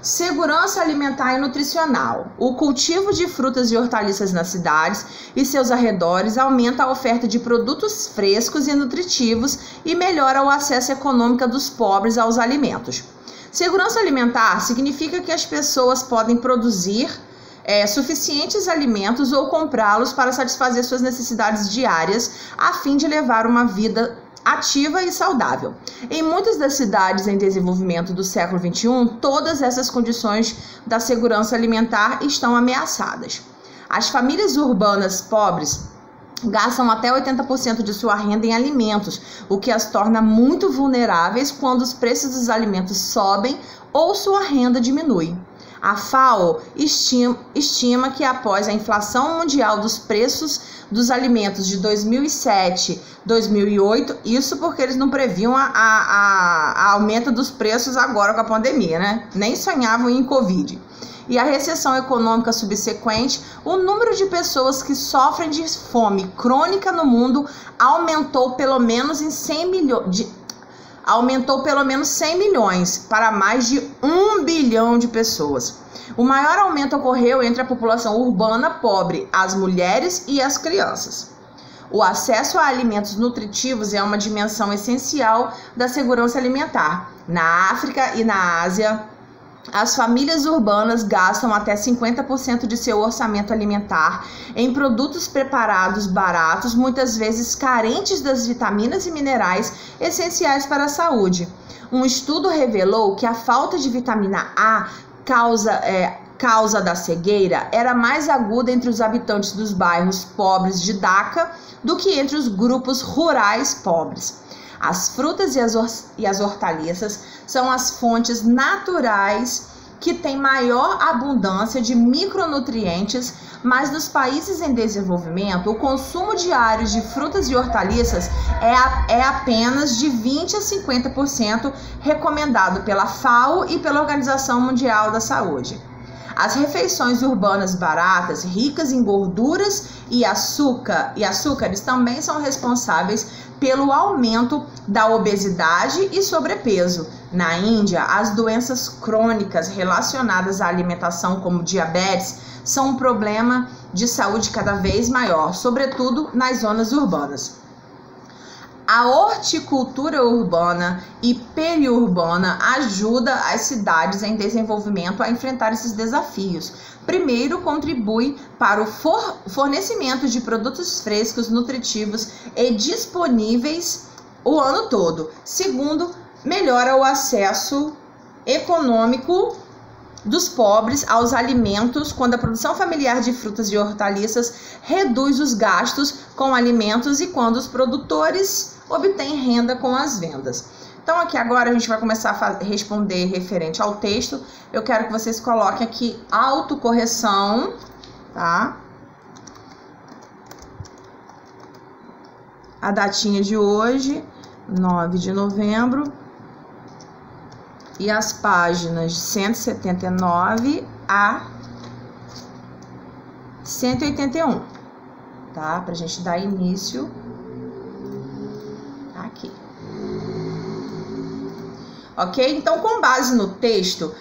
Segurança alimentar e nutricional. O cultivo de frutas e hortaliças nas cidades e seus arredores aumenta a oferta de produtos frescos e nutritivos e melhora o acesso econômico dos pobres aos alimentos. Segurança alimentar significa que as pessoas podem produzir suficientes alimentos ou comprá-los para satisfazer suas necessidades diárias, a fim de levar uma vida ativa e saudável. Em muitas das cidades em desenvolvimento do século XXI, todas essas condições da segurança alimentar estão ameaçadas. As famílias urbanas pobres gastam até 80% de sua renda em alimentos, o que as torna muito vulneráveis quando os preços dos alimentos sobem ou sua renda diminui. A FAO estima que após a inflação mundial dos preços dos alimentos de 2007, 2008, isso porque eles não previam a aumento dos preços agora com a pandemia, né? Nem sonhavam em Covid. E a recessão econômica subsequente, o número de pessoas que sofrem de fome crônica no mundo aumentou pelo menos 100 milhões para mais de 1 bilhão de pessoas. O maior aumento ocorreu entre a população urbana pobre, as mulheres e as crianças. O acesso a alimentos nutritivos é uma dimensão essencial da segurança alimentar. Na África e na Ásia, as famílias urbanas gastam até 50% de seu orçamento alimentar em produtos preparados baratos, muitas vezes carentes das vitaminas e minerais essenciais para a saúde. Um estudo revelou que a falta de vitamina A, causa da cegueira, era mais aguda entre os habitantes dos bairros pobres de Dhaka do que entre os grupos rurais pobres. As frutas e as hortaliças são as fontes naturais que têm maior abundância de micronutrientes, mas nos países em desenvolvimento, o consumo diário de frutas e hortaliças é apenas de 20% a 50% recomendado pela FAO e pela Organização Mundial da Saúde. As refeições urbanas baratas, ricas em gorduras e açúcares também são responsáveis pelo aumento da obesidade e sobrepeso. Na Índia, as doenças crônicas relacionadas à alimentação, como diabetes, são um problema de saúde cada vez maior, sobretudo nas zonas urbanas. A horticultura urbana e periurbana ajuda as cidades em desenvolvimento a enfrentar esses desafios. Primeiro, contribui para o fornecimento de produtos frescos, nutritivos e disponíveis o ano todo. Segundo, melhora o acesso econômico dos pobres aos alimentos, quando a produção familiar de frutas e hortaliças reduz os gastos com alimentos e quando os produtores obtêm renda com as vendas. Então aqui agora a gente vai começar a responder referente ao texto. Eu quero que vocês coloquem aqui autocorreção, tá? A datinha de hoje, 9 de novembro. E as páginas de 179 a 181, tá? Pra gente dar início aqui. Ok? Então, com base no texto,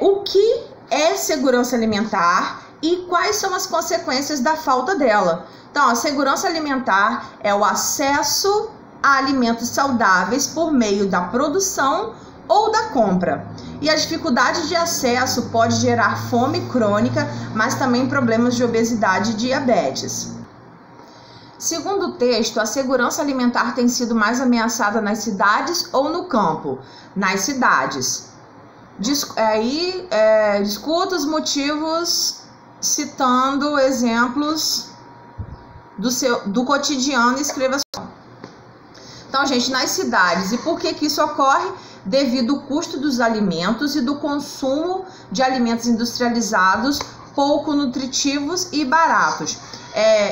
o que é segurança alimentar e quais são as consequências da falta dela? Então, a segurança alimentar é o acesso a alimentos saudáveis por meio da produção ou da compra. E a dificuldade de acesso pode gerar fome crônica, mas também problemas de obesidade e diabetes. Segundo o texto, a segurança alimentar tem sido mais ameaçada nas cidades ou no campo? Nas cidades. Discuta os motivos citando exemplos do cotidiano e escreva só. Então, gente, nas cidades. E por que isso ocorre? Devido ao custo dos alimentos e do consumo de alimentos industrializados, pouco nutritivos e baratos.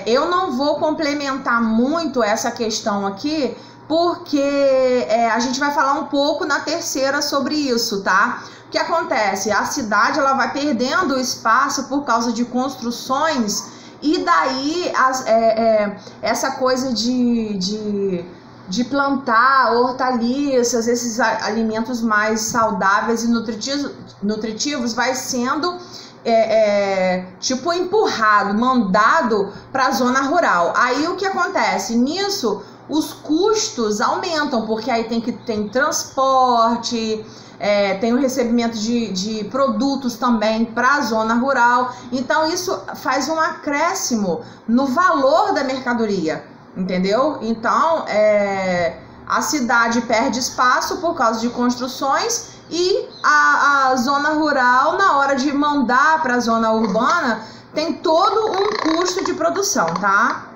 Eu não vou complementar muito essa questão aqui, porque a gente vai falar um pouco na terceira sobre isso, tá? O que acontece? A cidade ela vai perdendo espaço por causa de construções, e daí essa coisa de de plantar hortaliças, esses alimentos mais saudáveis e nutritivos vai sendo tipo empurrado, mandado para a zona rural. Aí o que acontece? Nisso os custos aumentam, porque aí tem transporte, tem o recebimento de produtos também para a zona rural. Então isso faz um acréscimo no valor da mercadoria, entendeu? Então a cidade perde espaço por causa de construções e a zona rural, na hora de mandar para a zona urbana, tem todo um custo de produção, tá?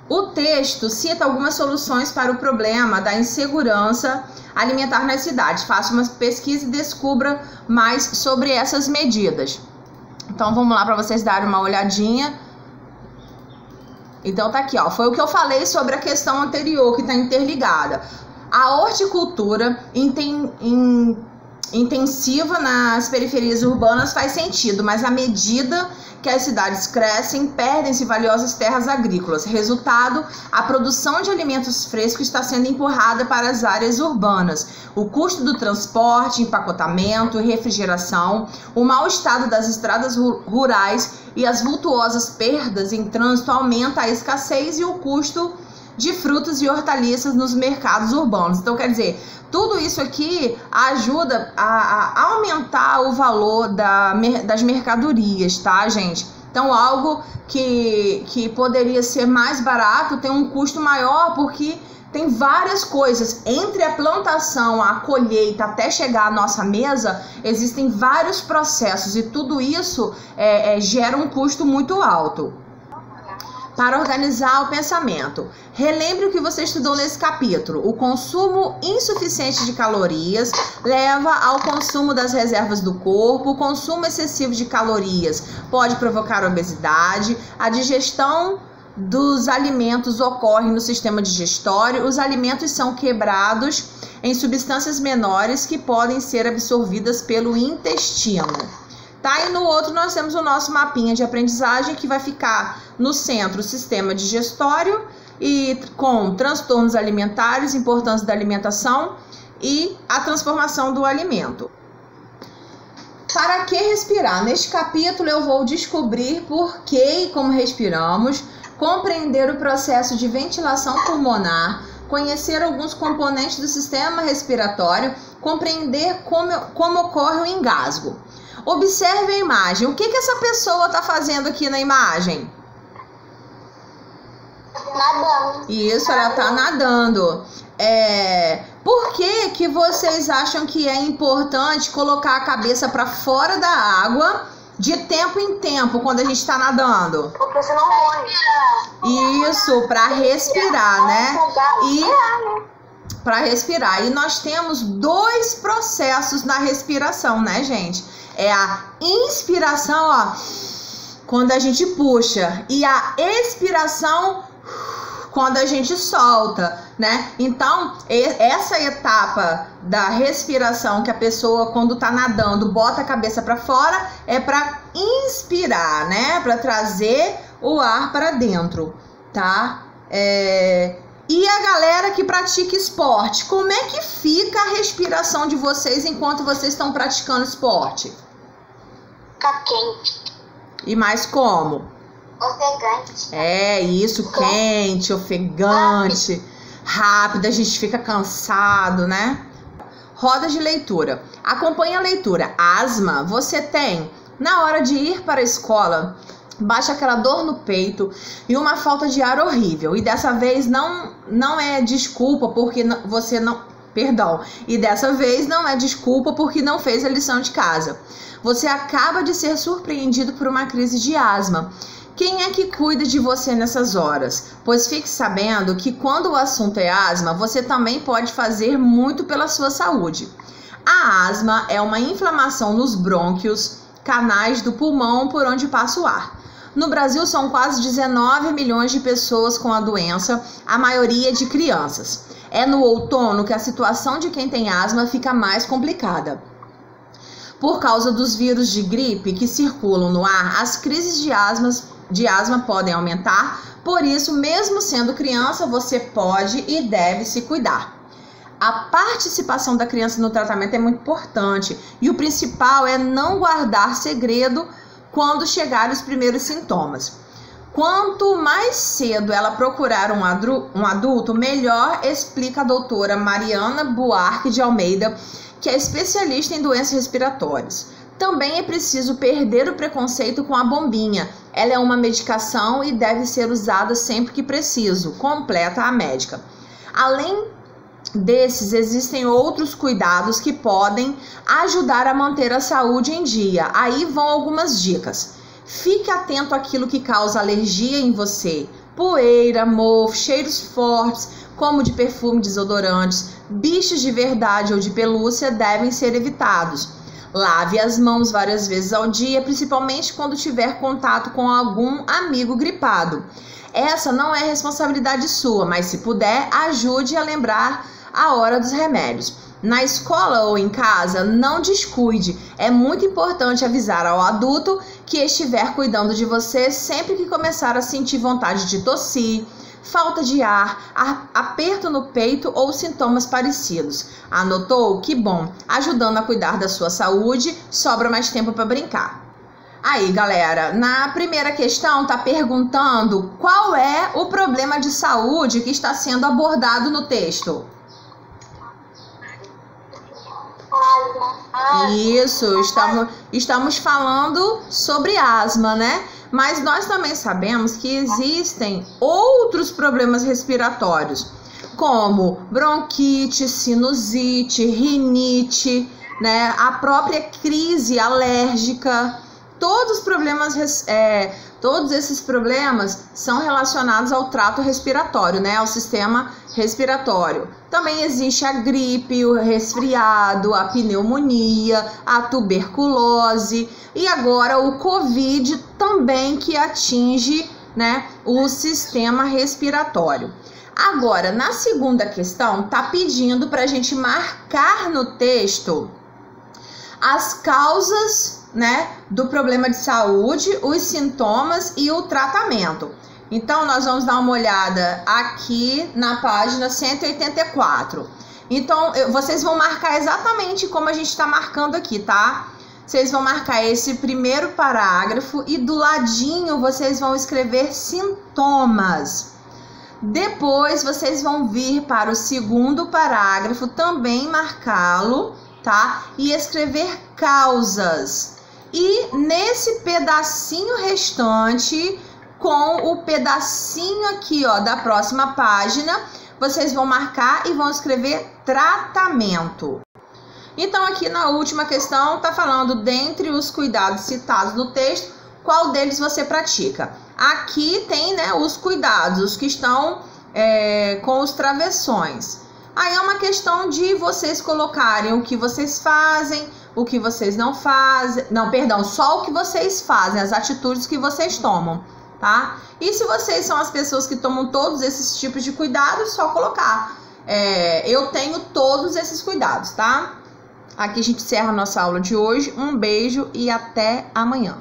O texto cita algumas soluções para o problema da insegurança alimentar nas cidades. Faça uma pesquisa e descubra mais sobre essas medidas. Então vamos lá para vocês darem uma olhadinha. Então tá aqui, ó. Foi o que eu falei sobre a questão anterior, que está interligada. A horticultura intensiva nas periferias urbanas faz sentido, mas à medida que as cidades crescem, perdem-se valiosas terras agrícolas. Resultado, a produção de alimentos frescos está sendo empurrada para as áreas urbanas. O custo do transporte, empacotamento e refrigeração, o mau estado das estradas rurais e as vultuosas perdas em trânsito aumenta a escassez e o custo de frutas e hortaliças nos mercados urbanos. Então, quer dizer, tudo isso aqui ajuda a aumentar o valor das mercadorias, tá, gente? Então, algo que poderia ser mais barato tem um custo maior, porque tem várias coisas. Entre a plantação, a colheita, até chegar à nossa mesa, existem vários processos e tudo isso gera um custo muito alto. Para organizar o pensamento, relembre o que você estudou nesse capítulo. O consumo insuficiente de calorias leva ao consumo das reservas do corpo. O consumo excessivo de calorias pode provocar obesidade. A digestão dos alimentos ocorre no sistema digestório. Os alimentos são quebrados em substâncias menores que podem ser absorvidas pelo intestino. Tá? E no outro nós temos o nosso mapinha de aprendizagem, que vai ficar no centro o sistema digestório e com transtornos alimentares, importância da alimentação e a transformação do alimento. Para que respirar? Neste capítulo eu vou descobrir por que e como respiramos, compreender o processo de ventilação pulmonar, conhecer alguns componentes do sistema respiratório, compreender como ocorre o engasgo. Observe a imagem. O que essa pessoa está fazendo aqui na imagem? Nadando. Isso, ela está nadando. Por que vocês acham que é importante colocar a cabeça para fora da água de tempo em tempo quando a gente está nadando? Porque senão morre. Isso, para respirar, né? Para respirar. E nós temos dois processos na respiração, né, gente? É a inspiração, ó, quando a gente puxa, e a expiração quando a gente solta, né? Então, essa etapa da respiração que a pessoa, quando tá nadando, bota a cabeça para fora, é para inspirar, né? Para trazer o ar para dentro, tá? E a galera que pratica esporte, como é que fica a respiração de vocês enquanto vocês estão praticando esporte? Fica quente. E mais como? Ofegante. Isso, quente, ofegante, rápido, a gente fica cansado, né? Roda de leitura. Acompanhe a leitura. Asma, você tem, na hora de ir para a escola, baixa aquela dor no peito e uma falta de ar horrível. E dessa vez não é desculpa porque você não... Perdão. E dessa vez não é desculpa porque não fez a lição de casa. Você acaba de ser surpreendido por uma crise de asma. Quem é que cuida de você nessas horas? Pois fique sabendo que quando o assunto é asma, você também pode fazer muito pela sua saúde. A asma é uma inflamação nos brônquios, canais do pulmão por onde passa o ar. No Brasil são quase 19 milhões de pessoas com a doença, a maioria de crianças. É no outono que a situação de quem tem asma fica mais complicada. Por causa dos vírus de gripe que circulam no ar, as crises de asma de asma podem aumentar, por isso, mesmo sendo criança, você pode e deve se cuidar. A participação da criança no tratamento é muito importante e o principal é não guardar segredo quando chegarem os primeiros sintomas. Quanto mais cedo ela procurar um adulto, melhor, explica a doutora Mariana Buarque de Almeida, que é especialista em doenças respiratórias. Também é preciso perder o preconceito com a bombinha. Ela é uma medicação e deve ser usada sempre que preciso, completa a médica. Além desses, existem outros cuidados que podem ajudar a manter a saúde em dia. Aí vão algumas dicas. Fique atento àquilo que causa alergia em você. Poeira, mofo, cheiros fortes, como de perfume, desodorantes, bichos de verdade ou de pelúcia devem ser evitados. Lave as mãos várias vezes ao dia, principalmente quando tiver contato com algum amigo gripado. Essa não é responsabilidade sua, mas se puder, ajude a lembrar a hora dos remédios. Na escola ou em casa, não descuide. É muito importante avisar ao adulto que estiver cuidando de você sempre que começar a sentir vontade de tossir, falta de ar, aperto no peito ou sintomas parecidos. Anotou? Que bom! Ajudando a cuidar da sua saúde, sobra mais tempo para brincar. Aí, galera, na primeira questão tá perguntando qual é o problema de saúde que está sendo abordado no texto. Isso, estamos falando sobre asma, né? Mas nós também sabemos que existem outros problemas respiratórios, como bronquite, sinusite, rinite, né? A própria crise alérgica. Todos esses problemas são relacionados ao trato respiratório, né? Ao sistema respiratório. Também existe a gripe, o resfriado, a pneumonia, a tuberculose e agora o Covid também, que atinge, né, o sistema respiratório. Agora, na segunda questão, tá pedindo para a gente marcar no texto as causas, né, do problema de saúde, os sintomas e o tratamento. Então, nós vamos dar uma olhada aqui na página 184. Então, vocês vão marcar exatamente como a gente está marcando aqui, tá? Vocês vão marcar esse primeiro parágrafo e do ladinho vocês vão escrever sintomas. Depois, vocês vão vir para o segundo parágrafo, também marcá-lo, tá? E escrever causas. E nesse pedacinho restante, com o pedacinho aqui, ó, da próxima página, vocês vão marcar e vão escrever tratamento. Então, aqui na última questão, tá falando, dentre os cuidados citados no texto, qual deles você pratica? Aqui tem, né, os cuidados, os que estão com os travessões. Aí é uma questão de vocês colocarem o que vocês fazem, o que vocês não fazem. Não, perdão, só o que vocês fazem, as atitudes que vocês tomam, tá? E se vocês são as pessoas que tomam todos esses tipos de cuidados, só colocar. Eu tenho todos esses cuidados, tá? Aqui a gente encerra a nossa aula de hoje. Um beijo e até amanhã.